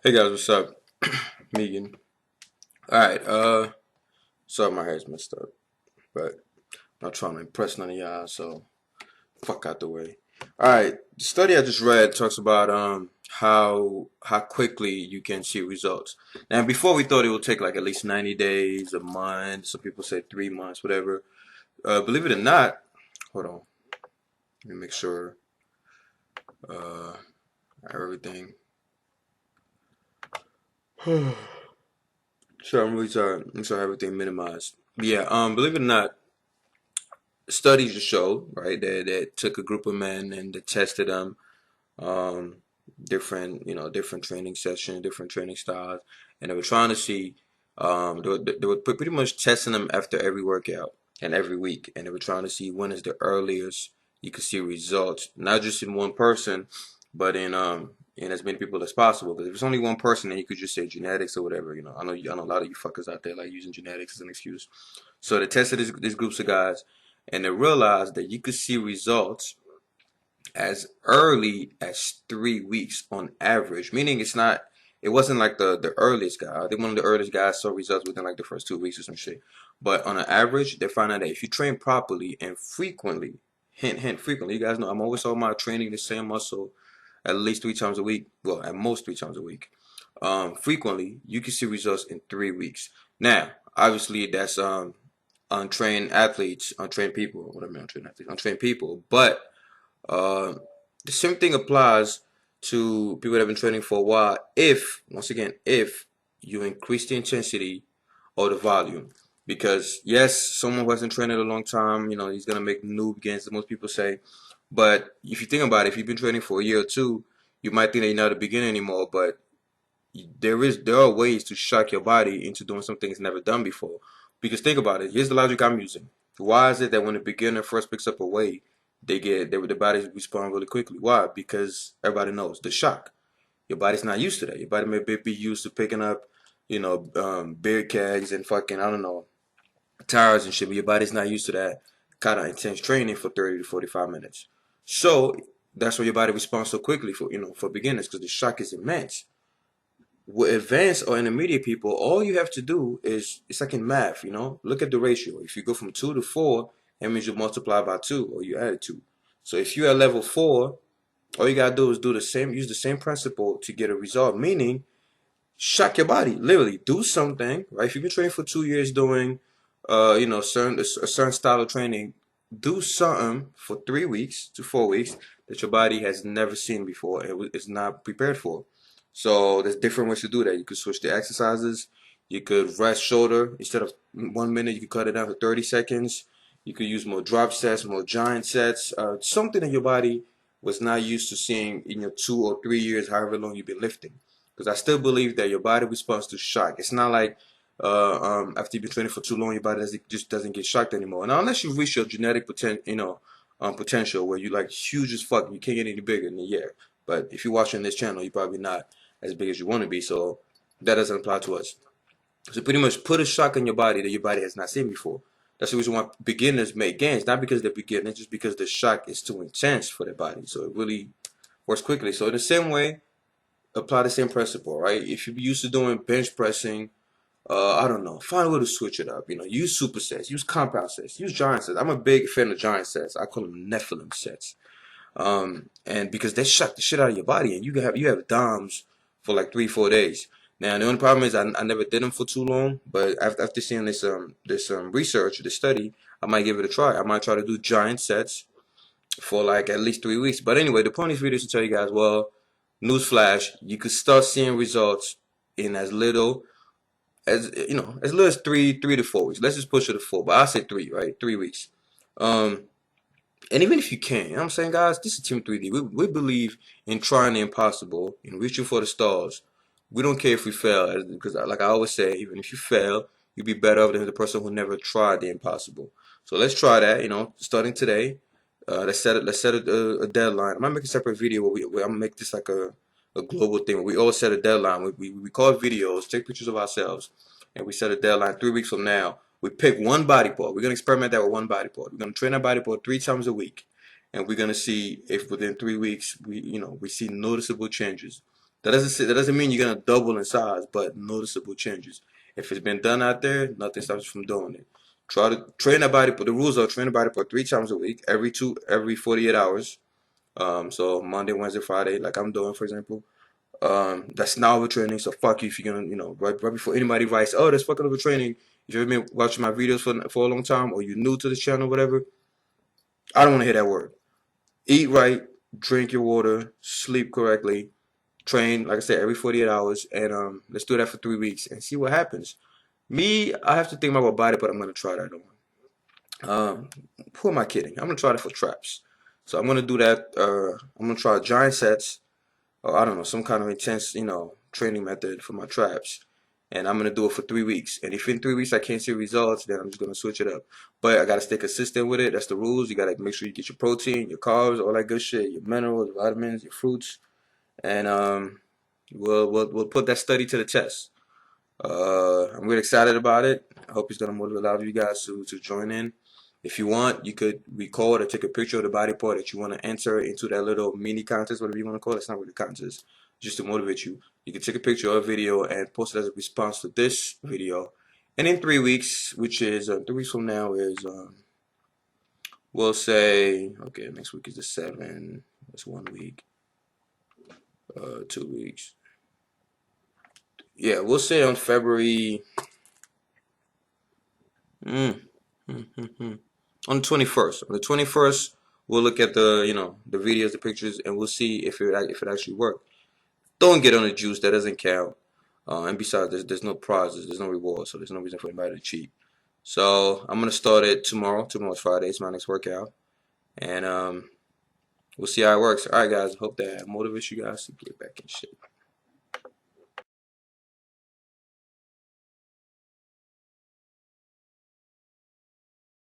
Hey guys, what's up? Megan. Alright, sorry my hair's messed up, but I'm not trying to impress none of y'all, so fuck out the way. Alright, the study I just read talks about how quickly you can see results. Now before we thought it would take like at least 90 days, a month, some people say 3 months, whatever. Believe it or not, hold on, let me make sure uh everything. Sure, I'm really sorry. I'm sorry, everything minimized. Yeah, believe it or not, studies just showed, right, that took a group of men and they tested them, um, different training sessions, different training styles, and they were trying to see, they were pretty much testing them after every workout and every week, and they were trying to see when is the earliest you could see results, not just in one person, but in as many people as possible. Because if it's only one person, then you could just say genetics or whatever. I know a lot of you fuckers out there like using genetics as an excuse. So they tested these groups of guys, and they realized that you could see results as early as 3 weeks on average. Meaning it wasn't like the earliest guy. I think one of the earliest guys saw results within like the first 2 weeks or some shit. But on an average, they found out that if you train properly and frequently, hint frequently, you guys know I'm always talking about training the same muscle at least 3 times a week. Well, at most 3 times a week. Frequently, you can see results in 3 weeks. Now, obviously, that's untrained athletes, untrained people. What I mean, untrained athletes, untrained people. But uh, the same thing applies to people that have been training for a while. Once again, if you increase the intensity or the volume, because yes, someone who hasn't trained in a long time, he's gonna make noob gains, as most people say. But if you think about it, if you've been training for a year or two, you might think that you're not a beginner anymore, but there are ways to shock your body into doing something it's never done before. Because think about it. Here's the logic I'm using. Why is it that when a beginner first picks up a weight, their bodies respond really quickly? Why? Because everybody knows the shock. Your body's not used to that. Your body may be used to picking up, beer kegs and fucking I don't know tires and shit. But your body's not used to that kind of intense training for 30 to 45 minutes. So that's why your body responds so quickly for beginners because the shock is immense. With advanced or intermediate people, all you have to do is it's like in math. Look at the ratio. If you go from 2 to 4, that means you multiply by 2 or you add 2. So if you're at level 4, all you gotta do is use the same principle to get a result. Meaning, shock your body. Literally, do something. Right? If you've been training for 2 years doing, a certain style of training, do something for 3 weeks to 4 weeks that your body has never seen before. It's not prepared for. So there's different ways to do that. You could switch the exercises. You could rest shoulder instead of 1 minute. You could cut it down to 30 seconds. You could use more drop sets, more giant sets. Something that your body was not used to seeing in your 2 or 3 years, however long you've been lifting. Because I still believe that your body responds to shock. It's not like after you've been training for too long, your body just doesn't get shocked anymore. Now, unless you reach your genetic potential where you like huge as fuck, you can't get any bigger than yeah. But if you're watching this channel, you're probably not as big as you want to be. So that doesn't apply to us. So pretty much put a shock in your body that your body has not seen before. That's the reason why beginners make gains, not because they're beginners, just because the shock is too intense for their body. So it really works quickly. So in the same way, apply the same principle, right? If you're used to doing bench pressing, I don't know, find a way to switch it up. Use supersets, use compound sets, use giant sets. I'm a big fan of giant sets. I call them Nephilim sets. And because they shock the shit out of your body, and you have DOMs for like 3 4 days. Now the only problem is I never did them for too long, but after seeing this research, this study, I might give it a try. I might try to do giant sets for like at least 3 weeks. But anyway, the point of this video is to tell you guys, well, newsflash, you could start seeing results in as little as three to 4 weeks. Let's just push it to 4, but I say 3, right? 3 weeks. Um, and even if you can, you know what I'm saying, guys, this is Team 3D. We believe in trying the impossible, in reaching for the stars. We don't care if we fail, because like I always say, even if you fail, you'll be better off than the person who never tried the impossible. So let's try that, starting today. Let's set a deadline. I might make a separate video where I'm gonna make this like a global thing. Where we all set a deadline. We record videos, take pictures of ourselves, and we set a deadline 3 weeks from now. We pick one body part. We're gonna experiment that with one body part. We're gonna train our body part 3 times a week, and we're gonna see if within 3 weeks we see noticeable changes. That doesn't mean you're gonna double in size, but noticeable changes. If it's been done out there, nothing stops you from doing it. Try to train that body. But the rules are train the body for 3 times a week, every 48 hours. So Monday, Wednesday, Friday, like I'm doing, for example. That's not overtraining. So fuck you if you're gonna, right before anybody writes, oh, that's fucking overtraining. If you've been watching my videos for a long time, or you're new to this channel, whatever, I don't want to hear that word. Eat right, drink your water, sleep correctly, train, like I said, every 48 hours, and let's do that for 3 weeks and see what happens. Me, I have to think about my body, but I'm gonna try that on. Who am I kidding? I'm gonna try that for traps. So I'm gonna do that. I'm gonna try giant sets, or I don't know, some kind of intense, training method for my traps. And I'm gonna do it for 3 weeks. And if in 3 weeks I can't see results, then I'm just gonna switch it up. But I gotta stay consistent with it. That's the rules. You gotta make sure you get your protein, your carbs, all that good shit, your minerals, vitamins, your fruits, and we'll put that study to the test. I'm really excited about it. I hope it's gonna motivate a lot of you guys to join in. If you want, you could record or take a picture of the body part that you want to enter into that little mini contest, whatever you want to call it. It's not really a contest, just to motivate you. You can take a picture or a video and post it as a response to this video. And in 3 weeks, which is 3 weeks from now, is we'll say, okay, next week is the 7th. That's 1 week. 2 weeks. Yeah, we'll say on February. Mm, on the 21st. On the 21st, we'll look at the videos, the pictures, and we'll see if it actually worked. Don't get on the juice. That doesn't count. And besides, there's no prizes. There's no reward. So there's no reason for anybody to cheat. So I'm gonna start it tomorrow. Tomorrow's Friday. It's my next workout, and we'll see how it works. All right, guys. Hope that motivates you guys to get back in shape.